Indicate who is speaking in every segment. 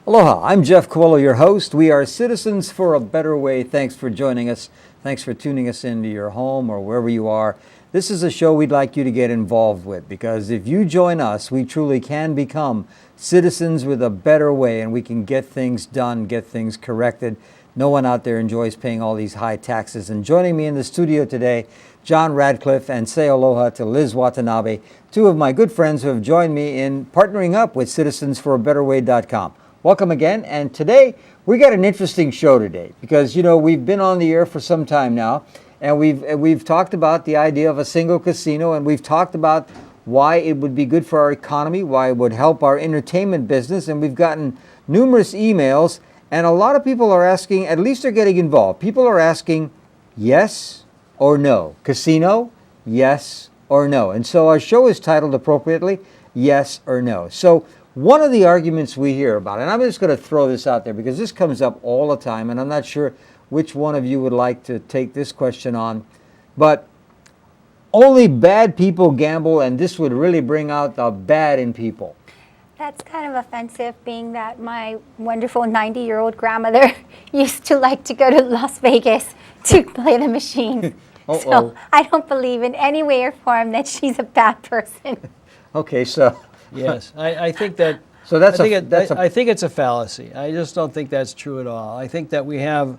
Speaker 1: Aloha, I'm Jeff Coelho, your host. We are Citizens for a Better Way. Thanks for joining us. Thanks for tuning us into your home or wherever you are. This is a show we'd like you to get involved with, because if you join us, we truly can become citizens with a better way, and we can get things done, get things corrected. No one out there enjoys paying all these high taxes. And joining me in the studio today, John Radcliffe, and say aloha to Liz Watanabe, two of my good friends who have joined me in partnering up with citizensforabetterway.com. Welcome again, and today we got an interesting show today because, we've been on the air for some time now, and we've talked about the idea of a single casino, and we've talked about why it would be good for our economy, why it would help our entertainment business, and we've gotten numerous emails, and a lot of people are asking, at least they're getting involved. People are asking yes or no. Casino, yes or no. And so our show is titled appropriately, Yes or No. So one of the arguments we hear about, and I'm just going to throw this out there because this comes up all the time, and I'm not sure which one of you would like to take this question on, but only bad people gamble, and this would really bring out the bad in people.
Speaker 2: That's kind of offensive, being that my wonderful 90-year-old grandmother used to like to go to Las Vegas to play the machine. So I don't believe in any way or form that she's a bad person.
Speaker 1: Okay, so...
Speaker 3: Yes, I think that.
Speaker 1: So
Speaker 3: I think it's a fallacy. I just don't think that's true at all. I think that we have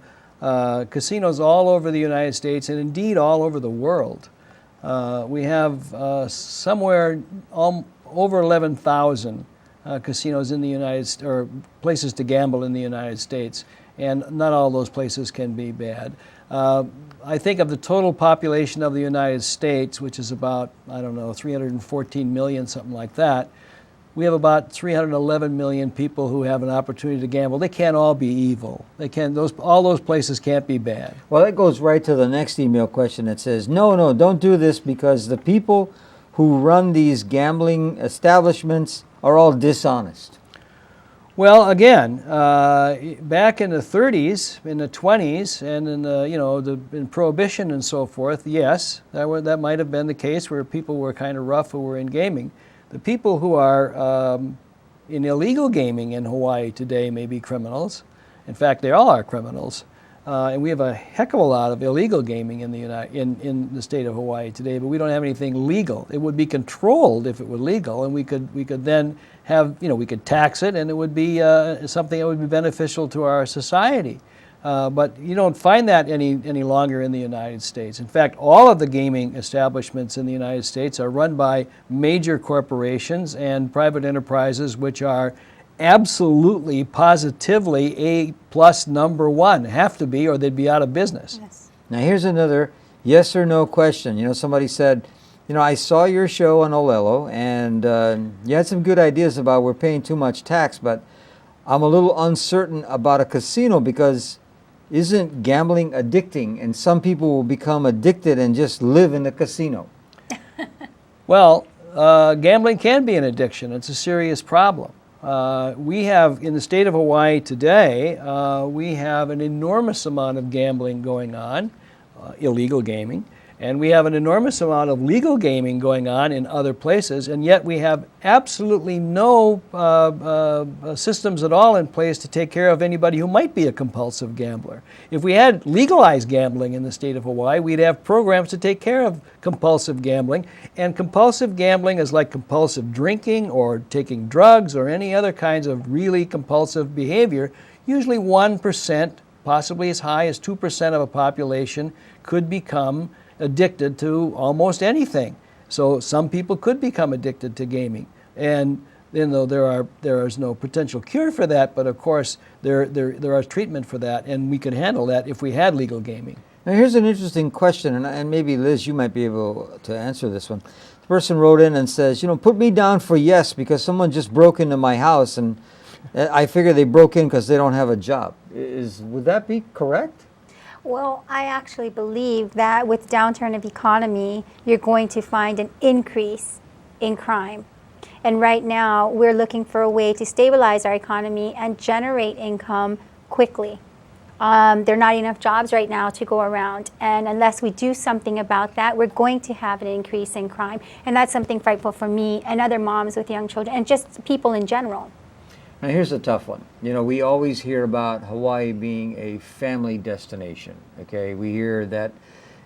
Speaker 3: casinos all over the United States and indeed all over the world. We have somewhere over 11,000 casinos in the United States, or places to gamble in the United States, and not all those places can be bad. I think of the total population of the United States, which is about, 314 million, something like that. We have about 311 million people who have an opportunity to gamble. They can't all be evil. All those places can't be bad.
Speaker 1: Well, that goes right to the next email question that says, no, don't do this because the people who run these gambling establishments are all dishonest.
Speaker 3: Well, again, back in the 30s, in the 20s, and in Prohibition and so forth, yes, that might have been the case where people were kind of rough who were in gaming. The people who are in illegal gaming in Hawaii today may be criminals. In fact, they all are criminals. And we have a heck of a lot of illegal gaming in the state of Hawaii today, but we don't have anything legal. It would be controlled if it were legal, and we could then have, we could tax it, and it would be something that would be beneficial to our society. But you don't find that any longer in the United States. In fact, all of the gaming establishments in the United States are run by major corporations and private enterprises, which are absolutely, positively A+ number one. Have to be, or they'd be out of business.
Speaker 2: Yes.
Speaker 1: Now here's another yes or no question. Somebody said, I saw your show on Olelo, and you had some good ideas about we're paying too much tax, but I'm a little uncertain about a casino because isn't gambling addicting? And some people will become addicted and just live in the casino.
Speaker 3: Well, gambling can be an addiction. It's a serious problem. We have, in the state of Hawaii today, we have an enormous amount of gambling going on, illegal gaming, and we have an enormous amount of legal gaming going on in other places, and yet we have absolutely no systems at all in place to take care of anybody who might be a compulsive gambler. If we had legalized gambling in the state of Hawaii, we'd have programs to take care of compulsive gambling, and compulsive gambling is like compulsive drinking or taking drugs or any other kinds of really compulsive behavior. Usually 1%, possibly as high as 2% of a population could become addicted to almost anything. So some people could become addicted to gaming. And though there is no potential cure for that, but of course there is treatment for that, and we could handle that if we had legal gaming.
Speaker 1: Now here's an interesting question, and maybe Liz, you might be able to answer this one. The person wrote in and says, put me down for yes because someone just broke into my house, and I figure they broke in because they don't have a job. Would that be correct?
Speaker 2: Well, I actually believe that with downturn of economy, you're going to find an increase in crime. And right now, we're looking for a way to stabilize our economy and generate income quickly. There are not enough jobs right now to go around, and unless we do something about that, we're going to have an increase in crime. And that's something frightful for me and other moms with young children and just people in general.
Speaker 1: Now here's a tough one. You know, we always hear about Hawaii being a family destination. Okay, we hear that,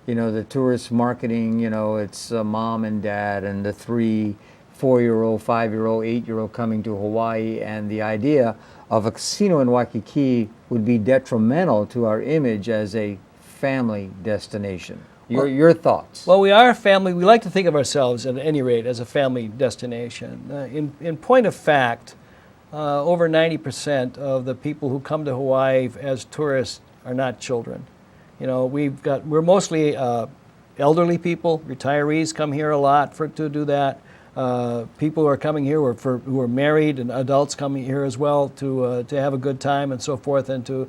Speaker 1: you know, the tourist marketing, you know, it's mom and dad and the 3, 4-year-old, 5-year-old, 8-year-old coming to Hawaii, and the idea of a casino in Waikiki would be detrimental to our image as a family destination. Your thoughts?
Speaker 3: Well, we are a family. We like to think of ourselves, at any rate, as a family destination. In point of fact, over 90% of the people who come to Hawaii as tourists are not children. You know, we're mostly elderly people, retirees come here a lot to do that. People who are coming here who are married, and adults coming here as well to have a good time and so forth, and to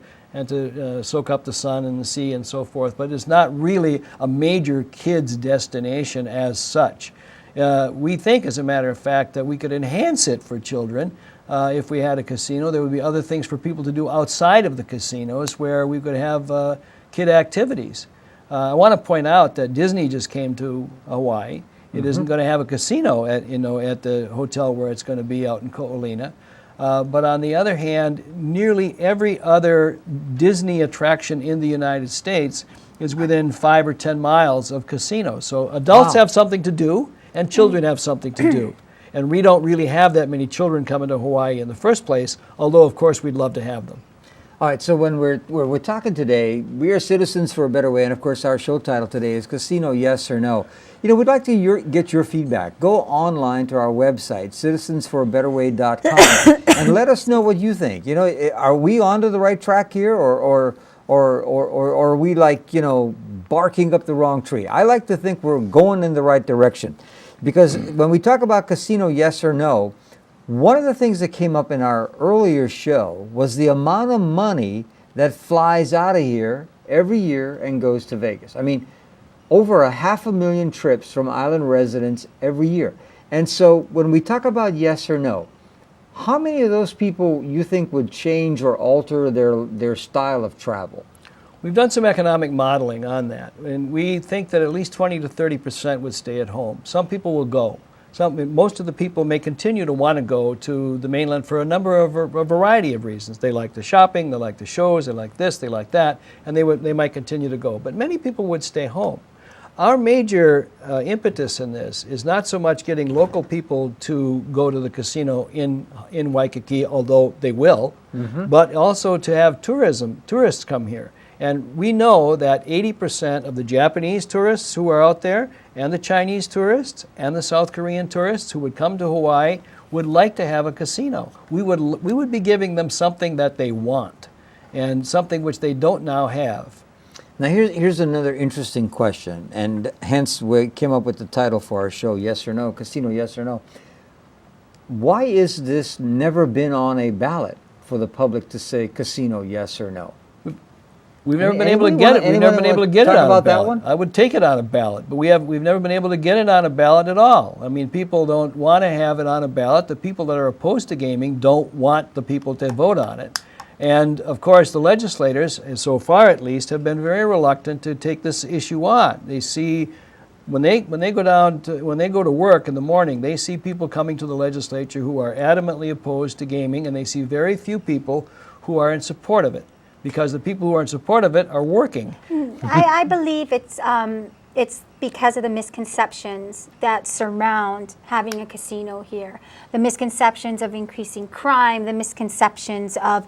Speaker 3: soak up the sun and the sea and so forth. But it's not really a major kids destination as such. We think, as a matter of fact, that we could enhance it for children. If we had a casino, there would be other things for people to do outside of the casinos where we could have kid activities. I want to point out that Disney just came to Hawaii. It isn't going to have a casino at the hotel where it's going to be out in Ko'olina. But on the other hand, nearly every other Disney attraction in the United States is within 5 or 10 miles of casinos. So adults have something to do, and children have something to do. And we don't really have that many children coming to Hawaii in the first place, although of course we'd love to have them.
Speaker 1: All right, so when we're talking today, we are Citizens for a Better Way, and of course our show title today is Casino Yes or No. You know, we'd like to get your feedback. Go online to our website, citizensforabetterway.com, and let us know what you think. You know, are we onto the right track here, or are we, like, you know, barking up the wrong tree? I like to think we're going in the right direction, because when we talk about Casino Yes or No, one of the things that came up in our earlier show was the amount of money that flies out of here every year and goes to Vegas. I mean, over 500,000 trips from island residents every year. And so when we talk about yes or no, how many of those people you think would change or alter their style of travel?
Speaker 3: We've done some economic modeling on that, and we think that at least 20 to 30% would stay at home. Some people will go. Most of the people may continue to want to go to the mainland for a variety of reasons. They like the shopping, they like the shows, they like this, they like that, and they might continue to go. But many people would stay home. Our major impetus in this is not so much getting local people to go to the casino in Waikiki, although they will, but also to have tourists come here. And we know that 80% of the Japanese tourists who are out there, and the Chinese tourists, and the South Korean tourists who would come to Hawaii would like to have a casino. We would be giving them something that they want, and something which they don't now have.
Speaker 1: Now here's another interesting question, and hence we came up with the title for our show, Yes or No, Casino Yes or No. Why is this never been on a ballot for the public to say casino yes or no?
Speaker 3: We've never been able to get it. We've never been able to get it on a ballot. I would take it on a ballot, but we've never been able to get it on a ballot at all. I mean, people don't want to have it on a ballot. The people that are opposed to gaming don't want the people to vote on it. And of course, the legislators, so far at least, have been very reluctant to take this issue on. They see when they go to work in the morning, they see people coming to the legislature who are adamantly opposed to gaming, and they see very few people who are in support of it, because the people who are in support of it are working.
Speaker 2: I believe it's because of the misconceptions that surround having a casino here. The misconceptions of increasing crime, the misconceptions of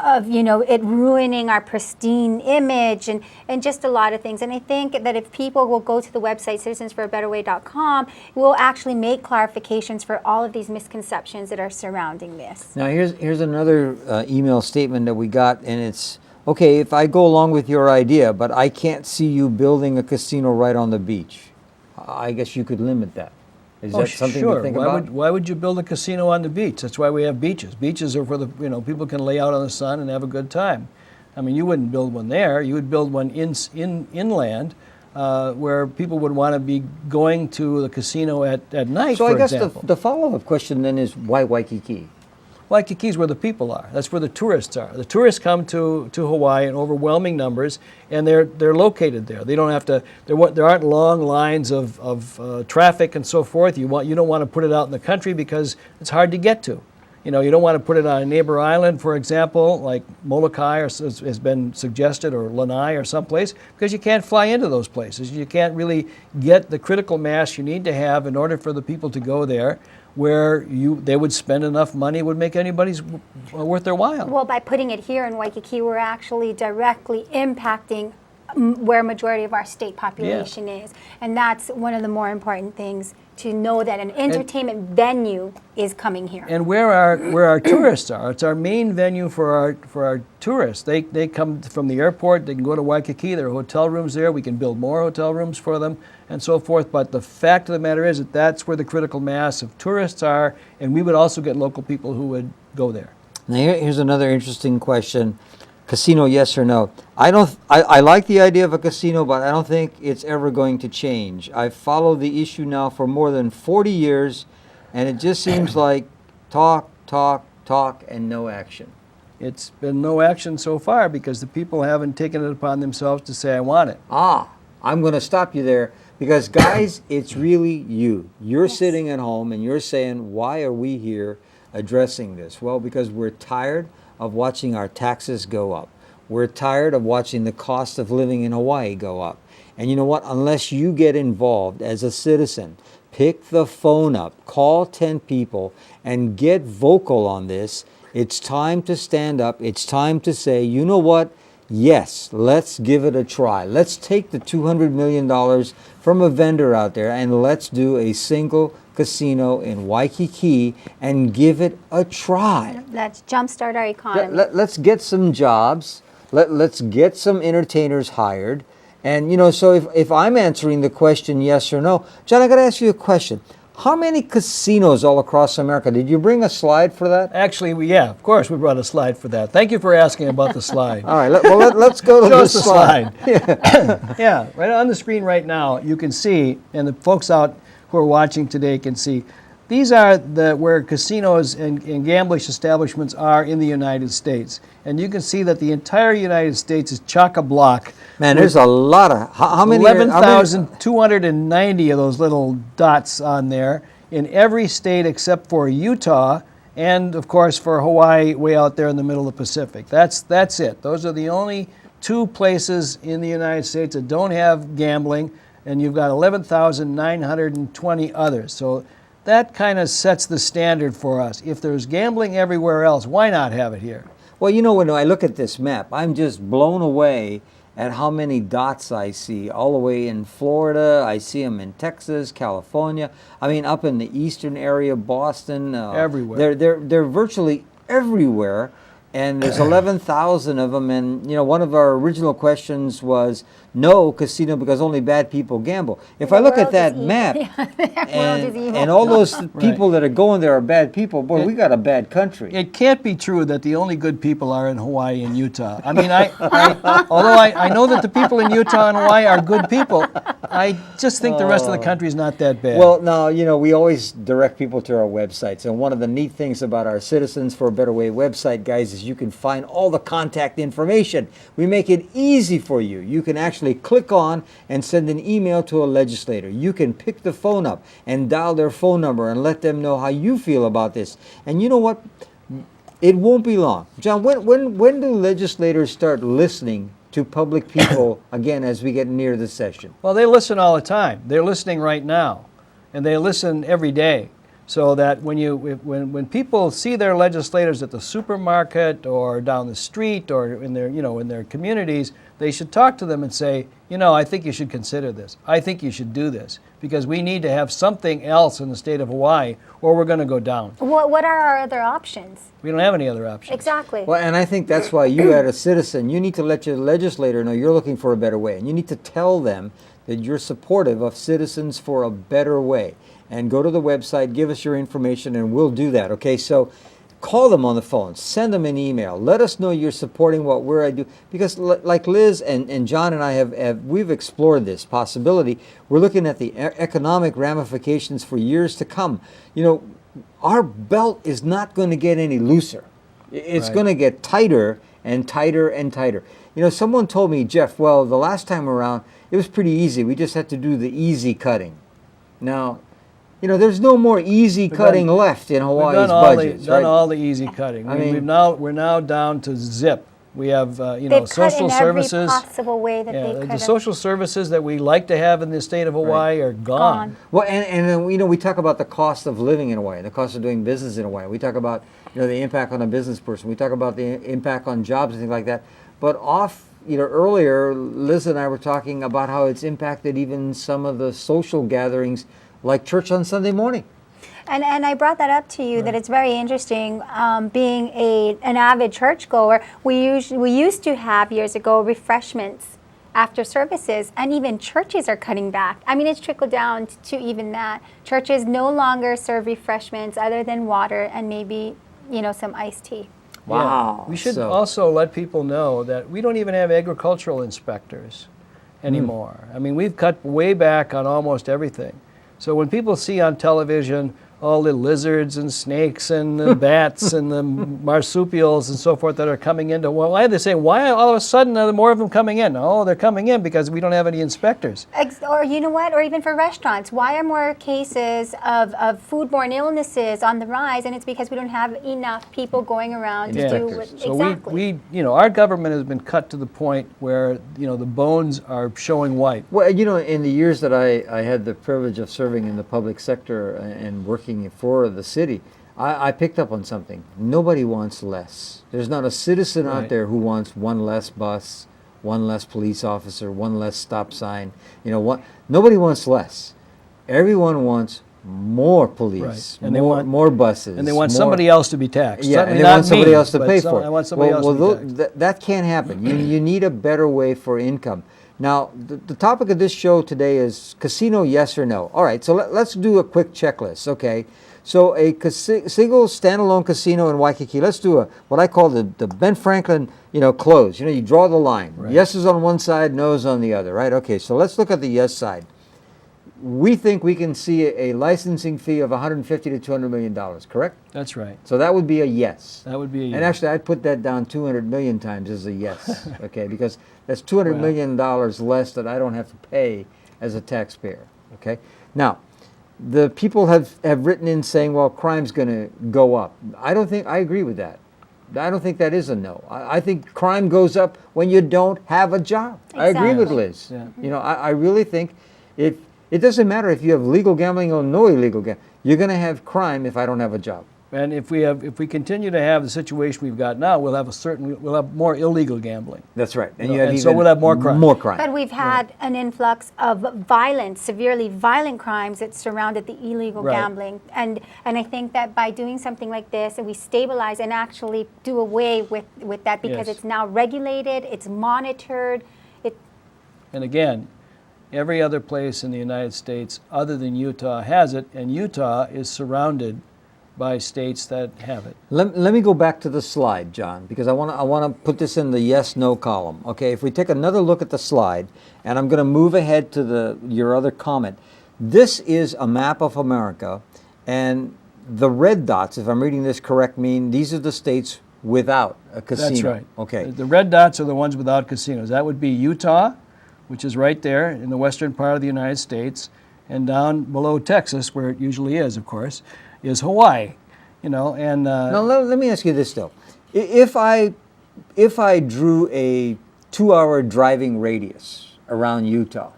Speaker 2: it ruining our pristine image, and just a lot of things. And I think that if people will go to the website citizensforabetterway.com, we'll actually make clarifications for all of these misconceptions that are surrounding this.
Speaker 1: Now here's another email statement that we got, and it's, okay, if I go along with your idea, but I can't see you building a casino right on the beach, I guess you could limit that. Is that something to think about?
Speaker 3: Why would you build a casino on the beach? That's why we have beaches. Beaches are for people can lay out on the sun and have a good time. I mean, you wouldn't build one there. You would build one inland where people would want to be going to the casino at night,
Speaker 1: so
Speaker 3: for
Speaker 1: I guess
Speaker 3: example.
Speaker 1: the follow-up question then is, why Waikiki?
Speaker 3: Waikiki is where the people are. That's where the tourists are. The tourists come to Hawaii in overwhelming numbers, and they're located there. They don't have to. There aren't long lines of traffic and so forth. You don't want to put it out in the country because it's hard to get to. You know, you don't want to put it on a neighbor island, for example, like Molokai has been suggested, or Lanai or someplace, because you can't fly into those places. You can't really get the critical mass you need to have in order for the people to go there, where they would spend enough money would make anybody's worth their while.
Speaker 2: Well, by putting it here in Waikiki, we're actually directly impacting where majority of our state population is. And that's one of the more important things, to know that an entertainment venue is coming here.
Speaker 3: And where our tourists are. It's our main venue for our tourists. They come from the airport, they can go to Waikiki, there are hotel rooms there, we can build more hotel rooms for them, and so forth. But the fact of the matter is that that's where the critical mass of tourists are, and we would also get local people who would go there.
Speaker 1: Now here's another interesting question. Casino, yes or no? I like the idea of a casino, but I don't think it's ever going to change. I've followed the issue now for more than 40 years, and it just seems like talk, and no action.
Speaker 3: It's been no action so far because the people haven't taken it upon themselves to say, I want it.
Speaker 1: I'm going to stop you there, because guys, it's really you. You're sitting at home and you're saying, why are we here addressing this? Well, because we're tired of watching our taxes go up. We're tired of watching the cost of living in Hawaii go up. And you know what? Unless you get involved as a citizen, pick the phone up, call 10 people, and get vocal on this, it's time to stand up. It's time to say, you know what? Yes, let's give it a try. Let's take the $200 million from a vendor out there and let's do a single casino in Waikiki and give it a try.
Speaker 2: Let's jumpstart our economy.
Speaker 1: Let's get some jobs. Let's get some entertainers hired. And, you know, so if I'm answering the question yes or no, John, I got to ask you a question. How many casinos all across America? Did you bring a slide for that?
Speaker 3: Actually, yeah, of course we brought a slide for that. Thank you for asking about the slide.
Speaker 1: All right, let's go to
Speaker 3: Show
Speaker 1: the
Speaker 3: us the
Speaker 1: slide.
Speaker 3: Yeah, right on the screen right now, you can see, and the folks out who are watching today can see, these are where casinos and gambling establishments are in the United States. And you can see that the entire United States is chock-a-block.
Speaker 1: Man, there's a lot of, how many?
Speaker 3: 11,290 of those little dots on there in every state except for Utah, and of course for Hawaii, way out there in the middle of the Pacific. That's it. Those are the only two places in the United States that don't have gambling, and you've got 11,920 others. So that kind of sets the standard for us. If there's gambling everywhere else, why not have it here?
Speaker 1: Well, you know, when I look at this map, I'm just blown away at how many dots I see all the way in Florida. I see them in Texas, California. I mean, up in the eastern area, Boston.
Speaker 3: Everywhere.
Speaker 1: They're virtually everywhere. And there's 11,000 of them. And, you know, one of our original questions was no casino because only bad people gamble. If I look at that map and all those people that are going there are bad people, boy, we got a bad country.
Speaker 3: It can't be true that the only good people are in Hawaii and Utah. I mean, although I know that the people in Utah and Hawaii are good people, I just think the rest of the country is not that bad.
Speaker 1: Well, now, you know, we always direct people to our websites. And one of the neat things about our Citizens for a Better Way website, guys, is you can find all the contact information. We make it easy for you. You can actually click on and send an email to a legislator. You can pick the phone up and dial their phone number and let them know how you feel about this. And you know what? It won't be long. John, when do legislators start listening to public people again as we get near the session?
Speaker 3: Well, they listen all the time. They're listening right now, and they listen every day. So that when people see their legislators at the supermarket or down the street or in their communities, they should talk to them and say, you know, I think you should consider this. I think you should do this because we need to have something else in the state of Hawaii or we're going to go down.
Speaker 2: What are our other options?
Speaker 3: We don't have any other options.
Speaker 2: Exactly.
Speaker 1: Well, and I think that's why you, as a citizen, you need to let your legislator know you're looking for a better way, and you need to tell them that you're supportive of Citizens for a Better Way. And go to the website, give us your information, and we'll do that, okay? So call them on the phone, send them an email, let us know you're supporting what we're doing. Because like Liz and John and I we've explored this possibility. We're looking at the economic ramifications for years to come. You know, our belt is not going to get any looser. It's going to get tighter and tighter and tighter. You know, someone told me, Jeff, well, the last time around, it was pretty easy. We just had to do the easy cutting. Now, there's no more easy cutting left in
Speaker 3: We've
Speaker 1: Hawaii's
Speaker 3: done
Speaker 1: budgets,
Speaker 3: done
Speaker 1: right?
Speaker 3: all the easy cutting.
Speaker 1: I mean-
Speaker 3: We're now down to zip. We have
Speaker 2: They've cut
Speaker 3: social
Speaker 2: in every
Speaker 3: services.
Speaker 2: possible way that they
Speaker 3: Yeah,
Speaker 2: could
Speaker 3: the
Speaker 2: have.
Speaker 3: social services that we like to have in the state of Hawaii are gone.
Speaker 1: Well, and then, we talk about the cost of living in Hawaii, the cost of doing business in Hawaii. We talk about, the impact on a business person. We talk about the impact on jobs and things like that. But earlier, Liz and I were talking about how it's impacted even some of the social gatherings like church on Sunday morning.
Speaker 2: And I brought that up to you that it's very interesting. Being an avid churchgoer, we used to have years ago refreshments after services, and even churches are cutting back. I mean, it's trickled down to even that. Churches no longer serve refreshments other than water and maybe some iced tea.
Speaker 1: Wow.
Speaker 3: Yeah. We should
Speaker 1: So-
Speaker 3: also let people know that we don't even have agricultural inspectors anymore. I mean, we've cut way back on almost everything. So when people see on television all the lizards and snakes and the bats and the marsupials and so forth that are coming into, well, why are they saying, why all of a sudden are there more of them coming in? Oh, they're coming in because we don't have any inspectors.
Speaker 2: Or you know what? Or even for restaurants, why are more cases of foodborne illnesses on the rise? And it's because we don't have enough people going around to do what,
Speaker 1: Inspectors.
Speaker 3: So
Speaker 2: exactly.
Speaker 3: our government has been cut to the point where, the bones are showing white.
Speaker 1: Well, in the years that I had the privilege of serving in the public sector and working for the city, I picked up on something. Nobody wants less. There's not a citizen out
Speaker 3: Right.
Speaker 1: there who wants one less bus, one less police officer, one less stop sign. Nobody wants less. Everyone wants more police,
Speaker 3: Right. And they
Speaker 1: more,
Speaker 3: want-
Speaker 1: more buses.
Speaker 3: And they want
Speaker 1: more-
Speaker 3: somebody else to be taxed.
Speaker 1: Yeah,
Speaker 3: Certainly
Speaker 1: and they
Speaker 3: not
Speaker 1: want somebody
Speaker 3: me,
Speaker 1: else to
Speaker 3: but
Speaker 1: pay for it.
Speaker 3: I want somebody else to be taxed.
Speaker 1: That can't happen. You need a better way for income. Now, the topic of this show today is casino, yes or no. All right, so let's do a quick checklist, okay? So a single standalone casino in Waikiki, let's do what I call the Ben Franklin, close. You draw the line.
Speaker 3: Right.
Speaker 1: Yes is on one side, no is on the other, right? Okay, so let's look at the yes side. We think we can see a licensing fee of $150 to $200 million, correct?
Speaker 3: That's right.
Speaker 1: So that would be a yes.
Speaker 3: That would be a
Speaker 1: And
Speaker 3: yes.
Speaker 1: actually, I'd put that down 200 million times as a yes, okay? Because that's $200 million less that I don't have to pay as a taxpayer, okay? Now, the people have written in saying, well, crime's going to go up. I agree with that. I don't think that is a no. I think crime goes up when you don't have a job. I agree with Liz.
Speaker 3: Yeah.
Speaker 1: I really think it doesn't matter if you have legal gambling or no illegal gambling. You're going to have crime if I don't have a job.
Speaker 3: And if we continue to have the situation we've got now, we'll have more illegal gambling.
Speaker 1: That's right.
Speaker 3: And so we'll have more crime.
Speaker 1: More crime.
Speaker 2: But we've had an influx of violent, severely violent crimes that surrounded the illegal
Speaker 3: Right.
Speaker 2: gambling. And I think that by doing something like this, and we stabilize and actually do away with that because
Speaker 3: Yes.
Speaker 2: it's now regulated, it's monitored.
Speaker 3: And again, every other place in the United States other than Utah has it, and Utah is surrounded by states that have it.
Speaker 1: Let me go back to the slide, John, because I want to put this in the yes/no column. Okay, if we take another look at the slide, and I'm going to move ahead to your other comment. This is a map of America, and the red dots, if I'm reading this correct, mean these are the states without a casino.
Speaker 3: That's right.
Speaker 1: Okay.
Speaker 3: The red dots are the ones without casinos. That would be Utah, which is right there in the western part of the United States, and down below Texas, where it usually is, of course, is Hawaii. And
Speaker 1: Now let me ask you this though: if I drew a 2-hour driving radius around Utah,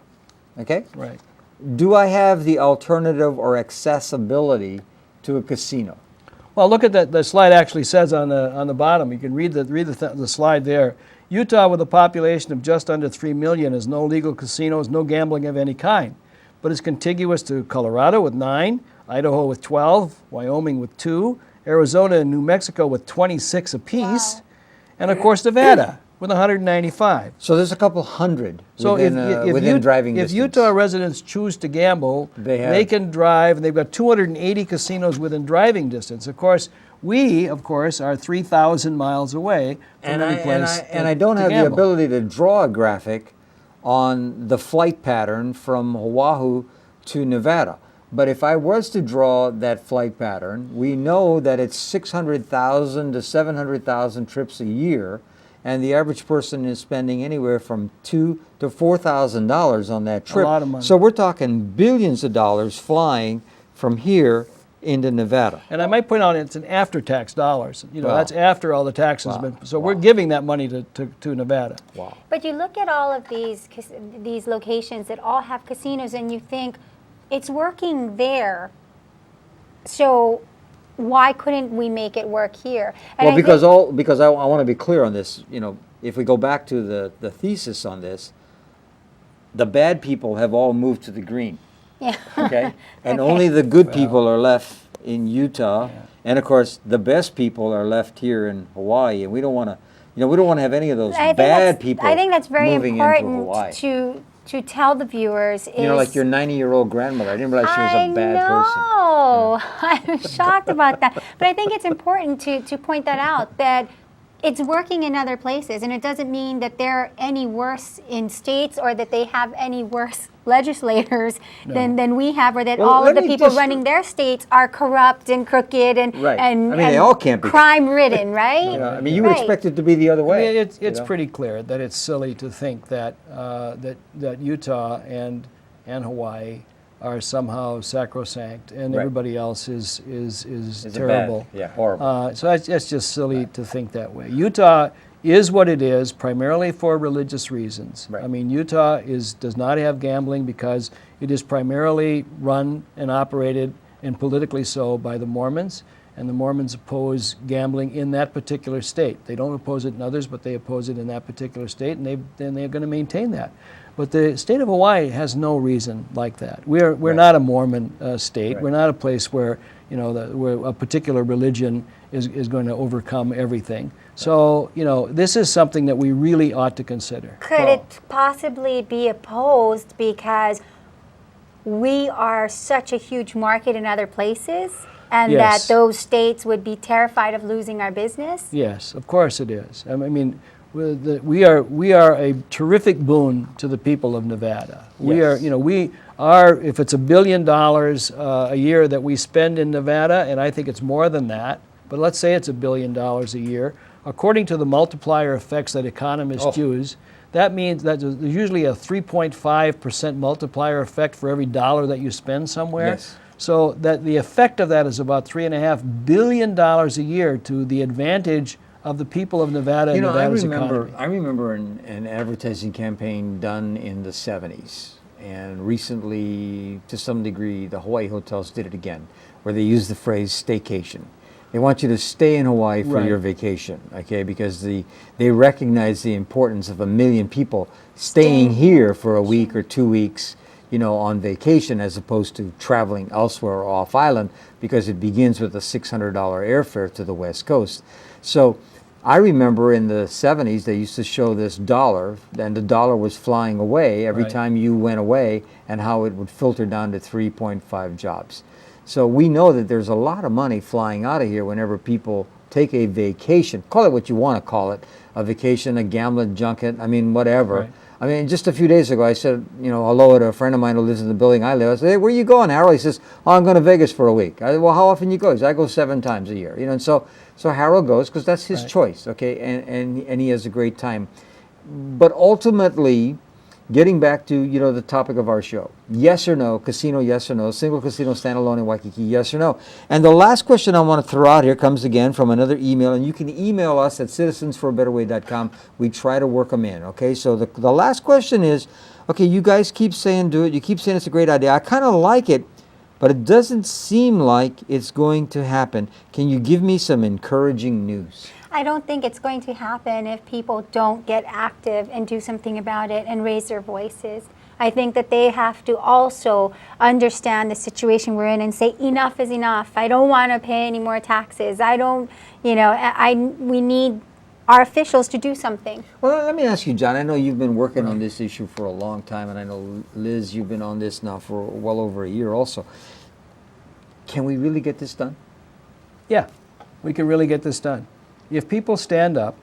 Speaker 1: okay,
Speaker 3: right.
Speaker 1: do I have the alternative or accessibility to a casino?
Speaker 3: Well, look at that. The slide actually says on the bottom. You can read the slide there. Utah, with a population of just under 3 million, has no legal casinos, no gambling of any kind, but is contiguous to Colorado with 9, Idaho with 12, Wyoming with 2, Arizona and New Mexico with 26 apiece,
Speaker 2: Wow.
Speaker 3: and of course Nevada with 195.
Speaker 1: So there's a couple hundred
Speaker 3: So
Speaker 1: within driving
Speaker 3: if
Speaker 1: distance.
Speaker 3: Utah residents choose to gamble, they can drive, and they've got 280 casinos within driving distance. Of course, we are 3,000 miles away from any place.
Speaker 1: And I don't
Speaker 3: to
Speaker 1: have
Speaker 3: gamble.
Speaker 1: the ability to draw a graphic on the flight pattern from Oahu to Nevada. But if I was to draw that flight pattern, we know that it's 600,000 to 700,000 trips a year, and the average person is spending anywhere from $2,000 to $4,000 on that trip.
Speaker 3: lot of money.
Speaker 1: So we're talking billions of dollars flying from here into Nevada.
Speaker 3: And I might point out it's an after-tax dollars. You know,
Speaker 1: Wow.
Speaker 3: that's after all the taxes have been. So we're giving that money to Nevada.
Speaker 1: Wow.
Speaker 2: But you look at all of these locations that all have casinos, and you think it's working there. So why couldn't we make it work here? And
Speaker 1: Well,
Speaker 2: I
Speaker 1: because I want to be clear on this. You know, if we go back to the thesis on this, the bad people have all moved to the green.
Speaker 2: yeah.
Speaker 1: Okay, and
Speaker 2: Okay.
Speaker 1: only the good people are left in Utah, and of course the best people are left here in Hawaii, and we don't want to, we don't want to have any of those
Speaker 2: I think
Speaker 1: bad
Speaker 2: that's-
Speaker 1: people.
Speaker 2: I think that's very
Speaker 1: moving into Hawaii.
Speaker 2: important to tell the viewers.
Speaker 1: You know, like your 90-year-old grandmother. I didn't realize she was a bad person.
Speaker 2: I know. I'm shocked about that. But I think it's important to point that out, that it's working in other places, and it doesn't mean that they're any worse in states or that they have any worse legislators than we have, or that
Speaker 1: Well,
Speaker 2: all of
Speaker 1: let
Speaker 2: the
Speaker 1: me
Speaker 2: people
Speaker 1: just-
Speaker 2: running their states are corrupt and crooked and
Speaker 1: Right.
Speaker 2: and,
Speaker 1: I mean, they
Speaker 2: and
Speaker 1: all can't be.
Speaker 2: crime-ridden, right?
Speaker 1: You know, I mean, you would
Speaker 2: Right.
Speaker 1: expect it to be the other
Speaker 3: I
Speaker 1: way.
Speaker 3: mean, it's
Speaker 1: you know?
Speaker 3: pretty clear that it's silly to think that that Utah and Hawaii are somehow sacrosanct and
Speaker 1: Right.
Speaker 3: everybody else is
Speaker 1: It's a bad-
Speaker 3: terrible.
Speaker 1: yeah, horrible.
Speaker 3: So it's just silly to think that way. Utah is what it is primarily for religious reasons.
Speaker 1: Right.
Speaker 3: I mean, Utah does not have gambling because it is primarily run and operated, and politically so, by the Mormons. And the Mormons oppose gambling in that particular state. They don't oppose it in others, but they oppose it in that particular state, and they're going to maintain that. But the state of Hawaii has no reason like that. We're
Speaker 1: Right.
Speaker 3: not a Mormon state.
Speaker 1: Right.
Speaker 3: We're not a place where where a particular religion is going to overcome everything. So this is something that we really ought to consider.
Speaker 2: Could it possibly be opposed because we are such a huge market in other places, and
Speaker 3: Yes.
Speaker 2: that those states would be terrified of losing our business?
Speaker 3: Yes, of course it is. I mean, we are a terrific boon to the people of Nevada.
Speaker 1: Yes.
Speaker 3: We are. If it's $1 billion a year that we spend in Nevada, and I think it's more than that, but let's say it's $1 billion a year, according to the multiplier effects that economists use, that means that there's usually a 3.5% multiplier effect for every dollar that you spend somewhere.
Speaker 1: Yes.
Speaker 3: So that the effect of that is about $3.5 billion a year to the advantage of the people of Nevada and Nevada's economy.
Speaker 1: I remember an advertising campaign done in the 70s, and recently, to some degree, the Hawaii hotels did it again, where they used the phrase staycation. They want you to stay in Hawaii for
Speaker 3: Right.
Speaker 1: your vacation, okay? Because they recognize the importance of 1 million people staying here for a week or 2 weeks, on vacation, as opposed to traveling elsewhere or off island, because it begins with a $600 airfare to the West Coast. So I remember in the 70s, they used to show this dollar, and the dollar was flying away every
Speaker 3: Right.
Speaker 1: time you went away, and how it would filter down to 3.5 jobs. So we know that there's a lot of money flying out of here whenever people take a vacation. Call it what you want to call it, a vacation, a gambling junket, I mean, whatever.
Speaker 3: Right.
Speaker 1: I mean, just a few days ago, I said, hello to a friend of mine who lives in the building I live. I said, hey, where are you going, Harold? He says, oh, I'm going to Vegas for a week. I said, well, how often you go? He says, I go 7 times a year. And so Harold goes because that's his
Speaker 3: Right.
Speaker 1: choice, okay? And he has a great time. But ultimately, getting back to, the topic of our show, yes or no, casino, yes or no, single casino standalone in Waikiki, yes or no. And the last question I want to throw out here comes again from another email, and you can email us at citizensforabetterway.com. We try to work them in, okay? So the last question is, okay, you guys keep saying do it, you keep saying it's a great idea. I kind of like it, but it doesn't seem like it's going to happen. Can you give me some encouraging news?
Speaker 2: I don't think it's going to happen if people don't get active and do something about it and raise their voices. I think that they have to also understand the situation we're in and say enough is enough. I don't want to pay any more taxes. I don't, we need our officials to do something.
Speaker 1: Well, let me ask you, John. I know you've been working on this issue for a long time, and I know, Liz, you've been on this now for well over a year also. Can we really get this done?
Speaker 3: Yeah, we can really get this done. If people stand up,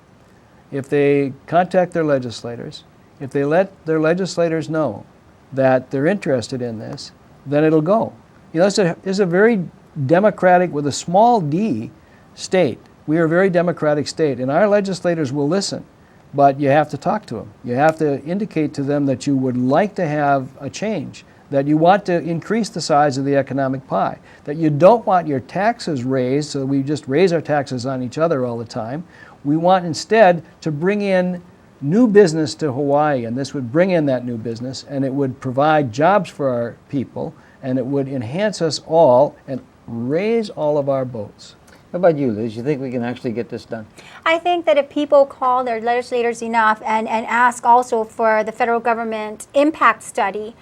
Speaker 3: if they contact their legislators, if they let their legislators know that they're interested in this, then it'll go. It's a very democratic, with a small d, state. We are a very democratic state, and our legislators will listen, but you have to talk to them. You have to indicate to them that you would like to have a change, that you want to increase the size of the economic pie, that you don't want your taxes raised so we just raise our taxes on each other all the time. We want instead to bring in new business to Hawaii, and this would bring in that new business, and it would provide jobs for our people, and it would enhance us all and raise all of our boats.
Speaker 1: How about you, Liz? You think we can actually get this done?
Speaker 2: I think that if people call their legislators enough and ask also for the federal government impact study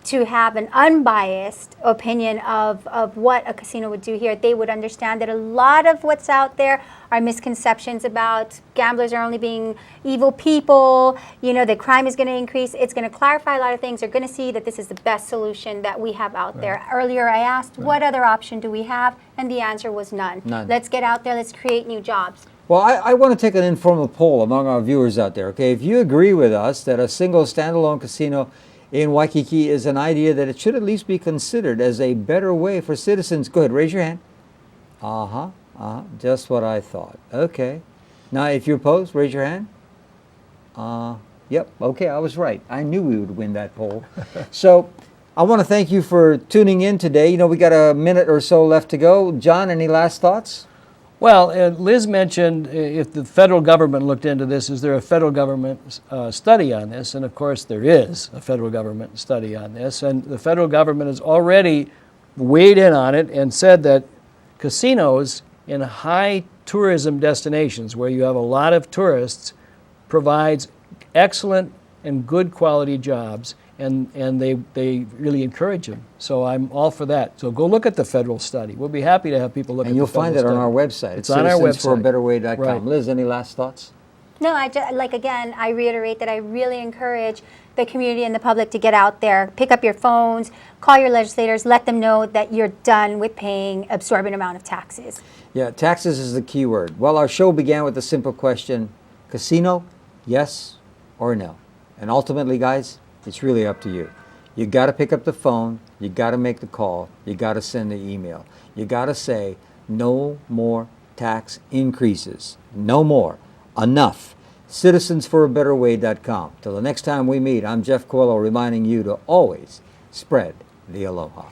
Speaker 2: to have an unbiased opinion of what a casino would do here, they would understand that a lot of what's out there are misconceptions about gamblers are only being evil people, that crime is going to increase. It's going to clarify a lot of things. They're going to see that this is the best solution that we have out there. Earlier I asked, what other option do we have? And the answer was none. Let's get out there. Let's create new jobs.
Speaker 1: Well, I want to take an informal poll among our viewers out there, okay? If you agree with us that a single standalone casino in Waikiki is an idea that it should at least be considered as a better way for citizens, go ahead, raise your hand. Just what I thought. Okay. Now, if you're opposed, raise your hand. Yep, okay, I was right. I knew we would win that poll. So, I want to thank you for tuning in today. We got a minute or so left to go. John, any last thoughts?
Speaker 3: Well, Liz mentioned if the federal government looked into this, is there a federal government study on this? And of course there is a federal government study on this. And the federal government has already weighed in on it and said that casinos in high tourism destinations where you have a lot of tourists provides excellent and good quality jobs, and they really encourage them. So I'm all for that. So go look at the federal study. We'll be happy to have people look at the federal study.
Speaker 1: And you'll find it on our website.
Speaker 3: It's on our website.
Speaker 1: citizensforabetterway.com.
Speaker 3: Right.
Speaker 1: Liz, any last thoughts?
Speaker 2: No, again, I reiterate that I really encourage the community and the public to get out there, pick up your phones, call your legislators, let them know that you're done with paying absorbent amount of taxes.
Speaker 1: Yeah, taxes is the key word. Well, our show began with a simple question: casino, yes or no? And ultimately, guys, it's really up to you. You got to pick up the phone, you got to make the call, you got to send the email. You got to say, no more tax increases. No more. Enough. Citizensforabetterway.com. Till the next time we meet, I'm Jeff Coelho reminding you to always spread the aloha.